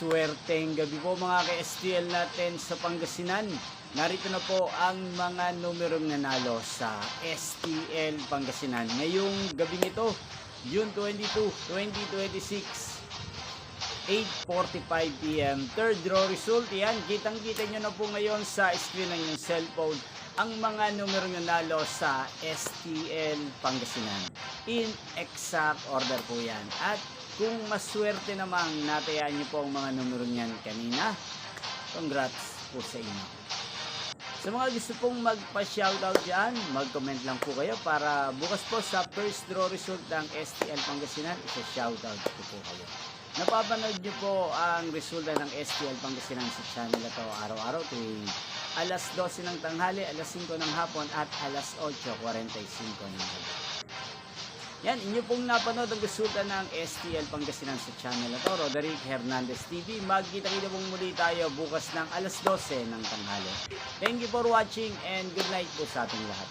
maswerteng gabi po mga ka-STL natin sa Pangasinan. Narito na po ang mga numerong nanalo sa STL Pangasinan. Ngayong gabi nito, June 22, 2026, 8:45 PM. Third draw result, yan. Kitang-kita nyo na po ngayon sa screen ng inyong cellphone ang mga numerong nanalo sa STL Pangasinan. In exact order po yan. At kung maswerte namang natayaan nyo po ang mga numero niyan kanina, congrats po sa inyo. Sa mga gusto pong magpa-shoutout dyan, mag-comment lang po kayo para bukas po sa first draw result ng STL Pangasinan, isa-shoutout ko po kayo. Napapanood nyo po ang resulta ng STL Pangasinan sa channel na to araw-araw tuwing alas 12 ng tanghali, alas 5 ng hapon at alas 8:45 ng gabi. Yan, inyo pong napanood ang resulta ng STL Pangasinan sa channel na to, Roderick Hernandez TV. Magkita-kita pong muli tayo bukas ng alas 12 ng tanghali. Thank you for watching and good night po sa ating lahat.